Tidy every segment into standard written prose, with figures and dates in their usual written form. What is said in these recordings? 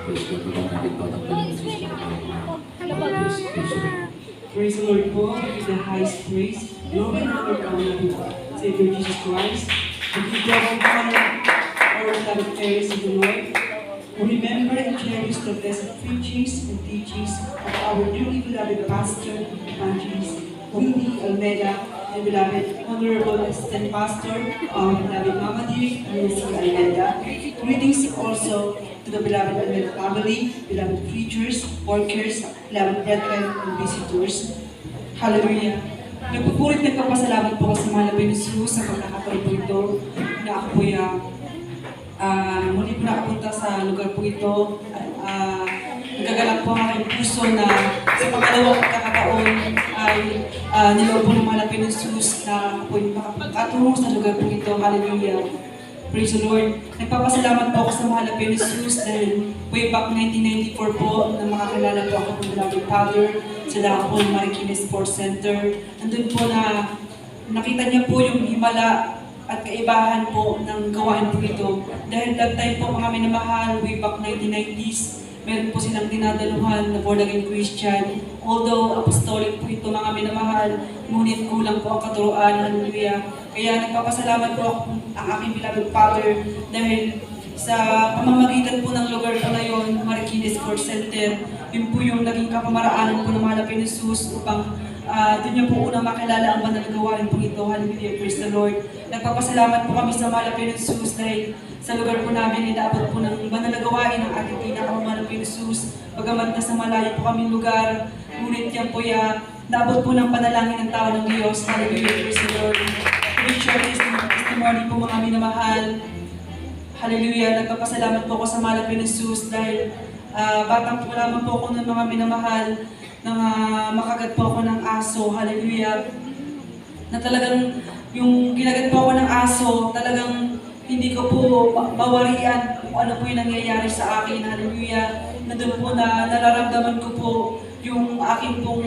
Praise God. Huwag natin patakpan yung Jesus Praise God. Praise the Lord po, with the highest praise. Glory and honor to our Lord, Savior Jesus Christ. We give God all honor, our beloved parents of the Lord. We remember and cherish the blessed preachings and teachings of our dearly beloved pastor, evangelist Wendy Almeida, and beloved Honorable Assistant Pastor, our beloved Mama Dear, Nancy Almeida. Greetings also to the beloved Almeida family, beloved preachers, workers, beloved brethren, and visitors. Hallelujah! Nagpupurit nagpapasalamat po sa mahal na Jesus sa pagkakataon po ito na ako po muli po nakapunta sa lugar po ito. Nagagalak po ang aking puso na sa pangalawang pagkakataon ay niloob po ng mahal na Jesus na ako po makatulong sa lugar po ito. Hallelujah! Praise the Lord. Nagpapasalamat po ako sa mahal na Jesus dahil way back 1994 po na makakilala po ako ng beloved Father sa dako po ng Marikina Sports Center. Nandun po na nakita niya po yung himala at kaibahan po ng gawain po ito. Dahil that time po mga minamahal, way back 1990s, meron po silang dinadaluhan na born again Christian. Although apostolic po ito mga minamahal, ngunit kulang po ang katuruan. Hallelujah. Kaya nagpapasalamat po ako ang aking beloved Father dahil sa pamamagitan po ng lugar po na yun, Marikina Sports Center, yun po yung naging kapamaraanan po ng mahal na Jesus upang doon niyo po unang makilala ang banal na gawain po ito. Hallelujah, praise the Lord. Nagpapasalamat po kami sa mahal na Jesus dahil sa lugar po namin inaabot po ng banal na gawain ng ating pinakamahal na Jesus. Bagamat nasa malayo po kaming lugar, ngunit yan po naabot po ng panalangin ng tao ng Diyos. Hallelujah, praise the Lord. Picture testimony po mga minamahal. Hallelujah, nagpapasalamat po ako sa mahal na Jesus dahil batang po lamang po ako ng mga minamahal nang makagat po ako ng aso. Hallelujah. Na talagang yung kinagat po ako ng aso, talagang hindi ko po mawarian kung ano po yung nangyayari sa akin. Hallelujah. Na doon po na nararamdaman ko po yung aking pong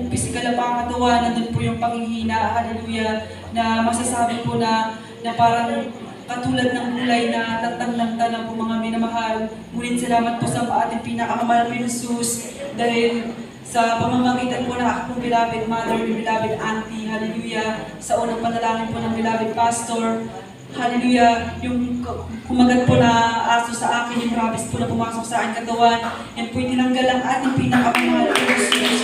physical na pangatawan, nandun po yung panghihina, hallelujah, na masasabi po na parang katulad ng kulay na tagtang-tagtang po mga minamahal. Ngunit salamat po sa ating pinakamamahal na Jesus dahil sa pamamagitan po ng akong beloved mother, beloved auntie, hallelujah, sa unang panalangin po ng beloved pastor, hallelujah, yung kumagat po na aso sa akin, yung rabies po na pumasok sa aking katawan, yan po yung tinanggal ang ating pinakamamahal na Jesus.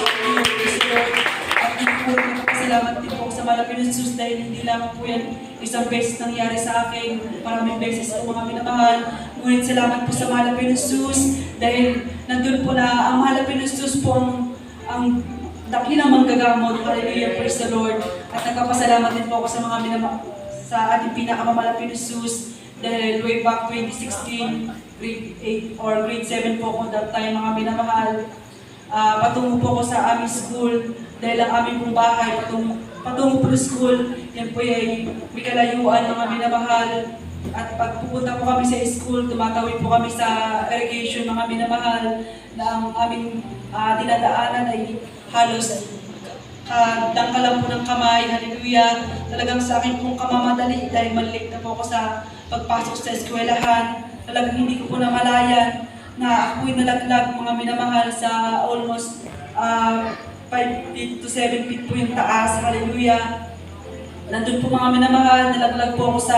At hindi po nagpapasalamat din po sa mahal na Jesus dahil hindi lamang po yan isang beses nangyari sa akin, maraming beses po mga minamahal. Ngunit salamat po sa mahal na Jesus dahil nandun po na ang mahal na Jesus po ang dakilang manggagamot. Hallelujah, praise the Lord. At nagpapasalamat din po ako sa mga minamahal sa ating pinakamamahal na Jesus dahil way back 2016, grade 8 or grade 7 po ako that time mga minamahal. Patungo po ako sa aming school dahil ang aming pong bahay patungo po sa school, yan po ay may kalayuan mga minamahal. At pag pupunta po kami sa school, tumatawid po kami sa irrigation mga minamahal na ang aming dinadaanan ay halos dangka lang po ng kamay, hallelujah. Talagang sa akin pong kamamadali dahil maliit na po ako sa pagpasok sa eskwelahan. Talagang hindi ko po namalayan na ako'y nalaglag mga minamahal sa almost 5 feet to 7 feet po yung taas, hallelujah. Nandun po mga minamahal, nalaglag po ako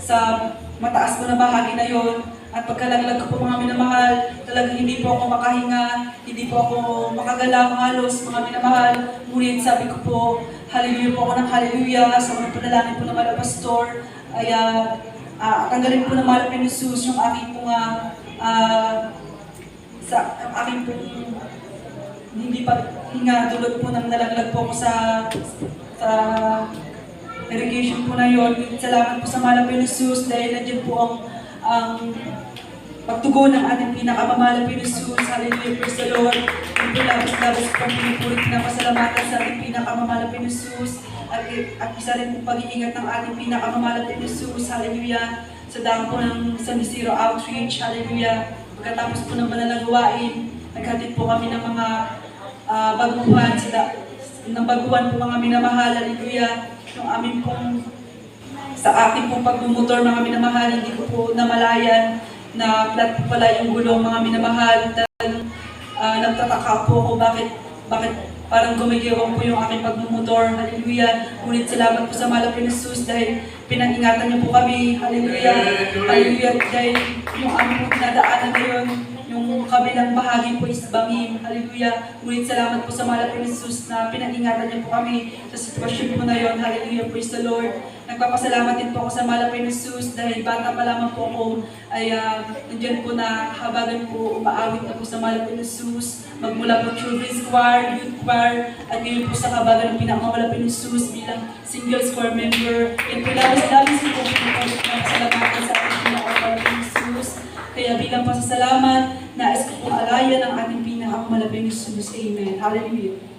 sa mataas po na bahagi na yon. At pagkalaglag ko po mga minamahal, talagang hindi po ako makahinga, hindi po ako makagalaw halos mga minamahal. Ngunit sabi ko po, hallelujah po ako ng hallelujah sa mga panalangin po ng mga pastor. Ay tanggalin po ng mahal na Jesus yung aking pong ang aking pong hindi pa hinga tulad po ng nalaglag po ako sa irrigation po na yon. Salamat po sa mahal na Jesus dahil nandiyan po ang pagtugon ng ating pinakamamahal na Jesus. Hallelujah, praise the Lord. Yung po labas pang pinupulit na pasalamatan sa ating pinakamamahal na Jesus at isa rin po pag-iingat ng ating pinakamamahal na Jesus. Hallelujah. Sa daan po ng San Isidro Outreach. Hallelujah. Pagkatapos po ng mananagawain, naghatid po kami ng mga baguhan, po mga minamahal. Hallelujah. Yung amin pong sa ating pong pagmumotor mga minamahal, hindi ko po namalayan na flat po pala yung gulong, mga minamahal. Nagtataka po ako bakit parang gumigewang po yung aking pagmumotor. Hallelujah. Ngunit salamat po sa mahal na Jesus dahil pinag-ingatan niyo po kami. Hallelujah. Hallelujah. Dahil yung aming po pinadaanan ngayon, yung kabilang bahagi po is bangin. Hallelujah. Ngunit salamat po sa mahal na Jesus na pinag-ingatan niyo po kami sa sitwasyon po na yun. Hallelujah. Praise the Lord. Nagpapasalamat din po ako sa mahal na Jesus dahil bata pa lamang po ako ay nandiyan po na habagan po umaawit na po sa mahal na Jesus. Magmula po children's choir, youth choir, at ngayon po sa kabagan ng pinakamalapit ni Jesus bilang single choir member. Yan po labis-labis po po pasalamatan sa ating pinakamalapit ni Jesus. Kaya bilang pasasalamat, nais ko pong alayan ang ating pinakamalapit ni Jesus. Amen. Hallelujah.